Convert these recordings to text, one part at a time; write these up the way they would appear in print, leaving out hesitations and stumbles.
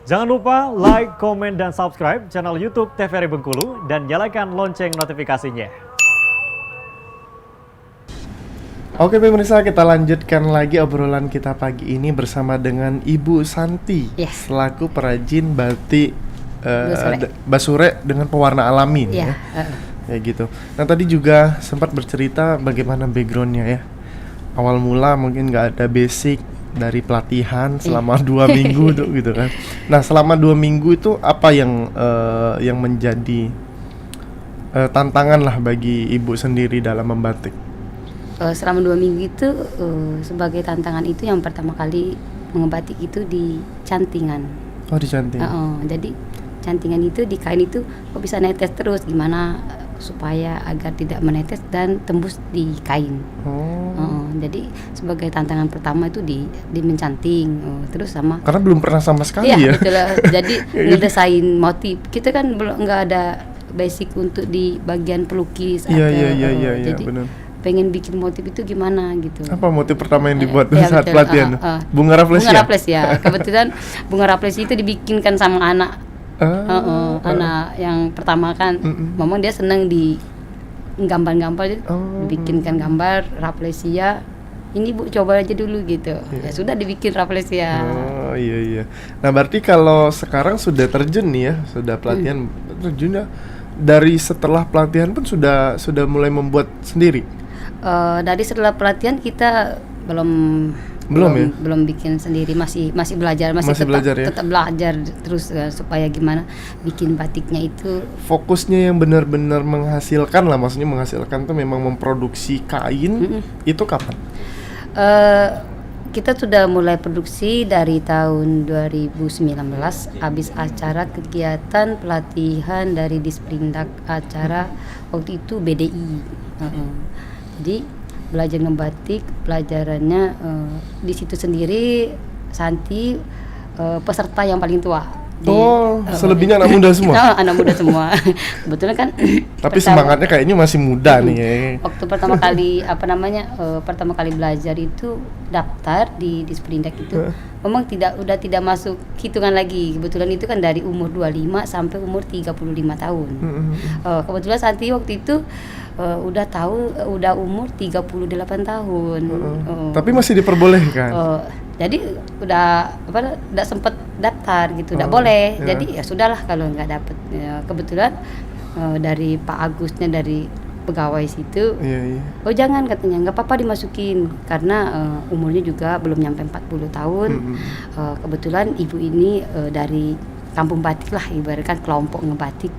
Jangan lupa like, komen, dan subscribe channel YouTube TVRI Bengkulu dan nyalakan lonceng notifikasinya. Oke pemirsa, kita lanjutkan lagi obrolan kita pagi ini bersama dengan Ibu Santi, selaku perajin batik basure dengan pewarna alami nih, ya gitu. Nah tadi juga sempat bercerita bagaimana backgroundnya ya. Awal mula mungkin nggak ada basic dari pelatihan selama 2 minggu tuh gitu kan. Nah selama 2 minggu itu apa yang menjadi tantangan lah bagi ibu sendiri dalam membatik? Selama 2 minggu itu sebagai tantangan itu yang pertama kali mengebatik itu di cantingan. Oh di cantingan. Jadi cantingan itu di kain itu kok bisa netes terus, gimana supaya agar tidak menetes dan tembus di kain. Jadi sebagai tantangan pertama itu di mencanting, terus sama karena belum pernah sama sekali ya. Betul. Jadi ngedesain motif kita kan belum, nggak ada basic untuk di bagian pelukis. Iya, jadi benar. pengen bikin motif itu gimana gitu. Apa motif pertama yang dibuat saat pelatihan? Bunga rafflesia. Bunga rafflesia ya. Kebetulan bunga rafflesia itu dibikinkan sama anak. Anak yang pertama kan, memang dia senang di gambar-gambar, dibikinkan gambar rafflesia. Ini Bu coba aja dulu gitu. Ya sudah dibikin rafflesia. Oh iya. Nah berarti kalau sekarang sudah terjun nih ya, sudah pelatihan terjunnya dari setelah pelatihan pun sudah mulai membuat sendiri. Dari setelah pelatihan kita belum bikin sendiri, masih belajar, tetap belajar terus supaya gimana bikin batiknya itu. Fokusnya yang benar-benar menghasilkan lah, maksudnya menghasilkan tuh memang memproduksi kain. Itu kapan? Kita sudah mulai produksi dari tahun 2019 habis acara kegiatan pelatihan dari Disperindak, acara waktu itu BDI. Jadi belajar ngebatik, pelajarannya di situ sendiri. Santi peserta yang paling tua. Selebihnya anak muda semua. Anak muda semua. Kebetulan kan. Tapi semangatnya kayaknya masih muda nih ya. Waktu pertama kali pertama kali belajar itu daftar di Disperindak itu, memang udah tidak masuk hitungan lagi. Kebetulan itu kan dari umur 25 sampai umur 35 tahun. Kebetulan Santi waktu itu udah umur 38 tahun. Tapi masih diperbolehkan. Jadi udah sempat daftar gitu, udah boleh. Jadi ya sudahlah kalau nggak dapet. Kebetulan dari Pak Agusnya, dari pegawai situ, oh jangan, katanya nggak apa-apa dimasukin karena umurnya juga belum nyampe 40 tahun. Kebetulan ibu ini dari kampung batik lah, ibaratkan kelompok ngebatik.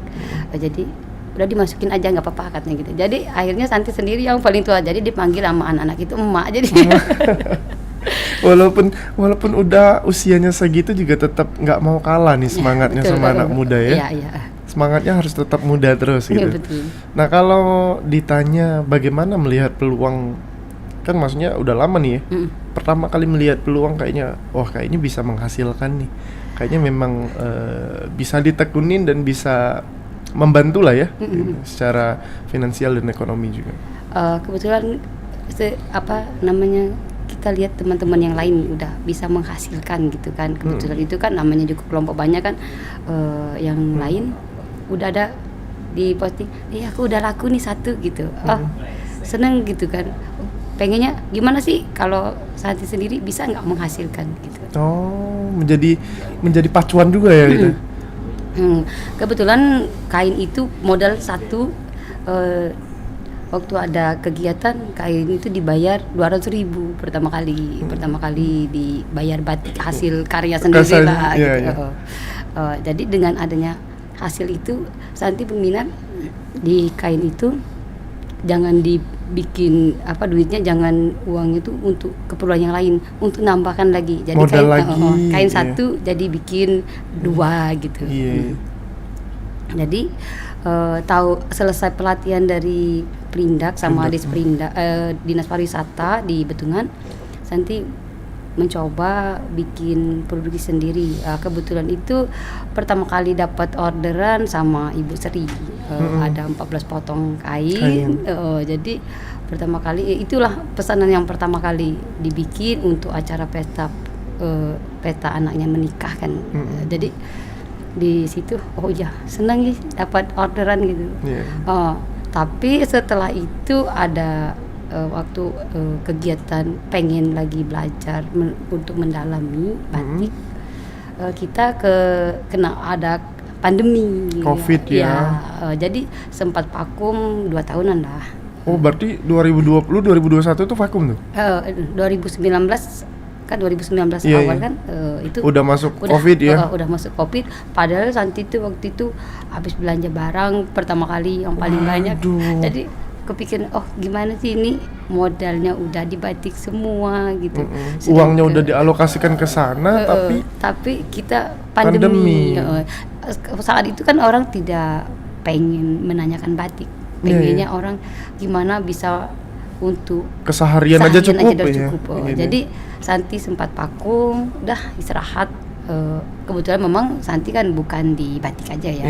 Jadi udah dimasukin aja, nggak apa-apa katanya gitu. Jadi akhirnya Santi sendiri yang paling tua, jadi dipanggil sama anak-anak itu emak. Jadi walaupun udah usianya segitu juga tetap nggak mau kalah nih semangatnya sama anak muda ya. Iya. Semangatnya harus tetap muda terus gitu. Betul. Nah kalau ditanya bagaimana melihat peluang, kan maksudnya udah lama nih ya. Pertama kali melihat peluang kayaknya, kayaknya bisa menghasilkan nih. Kayaknya memang bisa ditekunin dan bisa membantu lah ya, secara finansial dan ekonomi juga. Kebetulan kita lihat teman-teman yang lain udah bisa menghasilkan gitu kan. Kebetulan itu kan namanya juga kelompok banyak kan, yang lain udah ada di posting, aku udah laku nih satu gitu. Seneng gitu kan, pengennya gimana sih kalau Santi sendiri bisa nggak menghasilkan gitu. Menjadi pacuan juga ya gitu. Kebetulan kain itu modal satu, waktu ada kegiatan kain itu dibayar 200.000 pertama kali dibayar batik hasil karya sendiri lah gitu. Jadi dengan adanya hasil itu, Santi berminat di kain itu jangan dibikin duitnya, jangan uang itu untuk keperluan yang lain, untuk nambahkan lagi. Jadi kain satu jadi bikin 2 gitu. Jadi tahu selesai pelatihan dari Perindak sama Disperindak, Dinas Pariwisata di Betungan, Santi mencoba bikin produksi sendiri. Kebetulan itu pertama kali dapat orderan sama Ibu Sri, ada 14 potong kain. Jadi pertama kali itulah pesanan yang pertama kali dibikin untuk acara pesta pesta anaknya menikah kan. Jadi di situ senang sih dapat orderan gitu. Tapi setelah itu ada waktu kegiatan pengen lagi belajar untuk mendalami batik, kita kena ada pandemi COVID ya. Jadi sempat vakum 2 tahunan lah. Berarti 2020 2021 itu vakum tuh? 2019 kan 2019 awal kan itu udah masuk COVID ya. Udah masuk COVID, padahal Santi itu waktu itu habis belanja barang pertama kali yang paling banyak. Jadi kepikiran gimana sih ini modalnya udah di batik semua gitu. Uangnya udah dialokasikan ke sana tapi kita pandemi. Saat itu kan orang tidak pengen menanyakan batik. Pengennya orang gimana bisa untuk keseharian aja cukup ya. Jadi Santi sempat vakum, udah istirahat. Kebetulan memang Santi kan bukan di batik aja ya.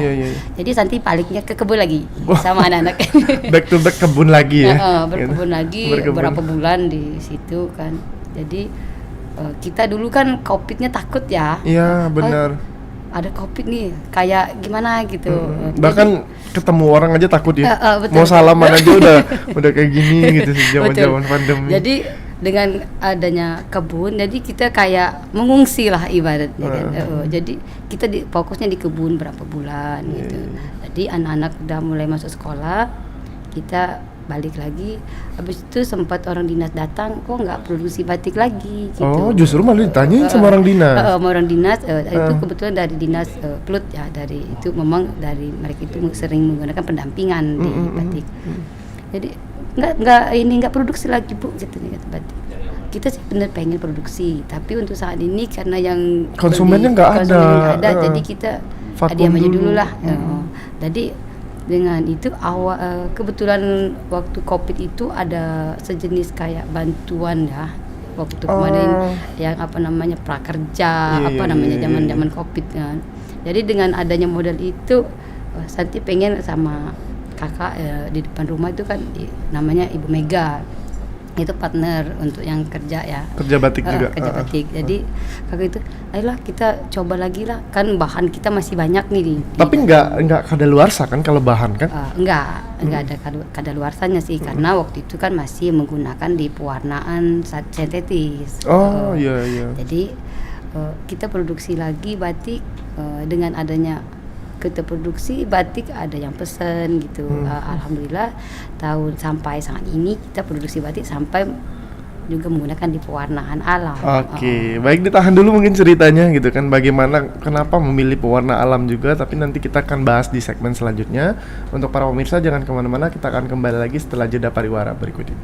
Jadi Santi baliknya ke kebun lagi sama anak-anak. Back to back kebun lagi ya. Berkebun lagi beberapa bulan di situ kan. Jadi kita dulu kan COVID-nya takut ya. Iya, benar. Ada COVID nih, kayak gimana gitu. Bahkan ketemu orang aja takut ya. Mau salaman aja udah kayak gini gitu zaman-zaman pandemi. Jadi dengan adanya kebun, jadi kita kayak mengungsi lah ibaratnya kan. Jadi kita fokusnya di kebun berapa bulan gitu. Jadi anak-anak udah mulai masuk sekolah, kita balik lagi. Habis itu sempat orang dinas datang, kok nggak produksi batik lagi gitu. Justru malah ditanyain sama orang dinas. Sama orang dinas itu kebetulan dari dinas Plut ya, dari itu memang dari mereka itu sering menggunakan pendampingan di batik. Jadi nggak produksi lagi Bu gitu nih kata batik. Kita sih bener pengen produksi, tapi untuk saat ini karena yang konsumennya nggak ada, jadi kita diam aja dulu lah. Jadi dengan itu kebetulan waktu COVID itu ada sejenis kayak bantuan ya waktu kemarin yang prakerja zaman COVID kan. Jadi dengan adanya modal itu Santi pengen sama kakak di depan rumah itu kan namanya Ibu Mega, itu partner untuk yang kerja ya, kerja batik juga batik. Jadi kakak itu ayolah kita coba lagi lah, kan bahan kita masih banyak nih tapi nggak kadaluarsa kan kalau bahan kan? Nggak ada kadaluarsanya sih, karena waktu itu kan masih menggunakan di pewarnaan sintetis. Iya. Jadi kita produksi lagi batik, dengan adanya kita produksi batik ada yang pesen gitu. Alhamdulillah sampai saat ini kita produksi batik sampai juga menggunakan di pewarnaan alam. Baik, ditahan dulu mungkin ceritanya gitu kan, bagaimana kenapa memilih pewarna alam juga, tapi nanti kita akan bahas di segmen selanjutnya. Untuk para pemirsa jangan kemana-mana, kita akan kembali lagi setelah jeda pariwara berikut ini.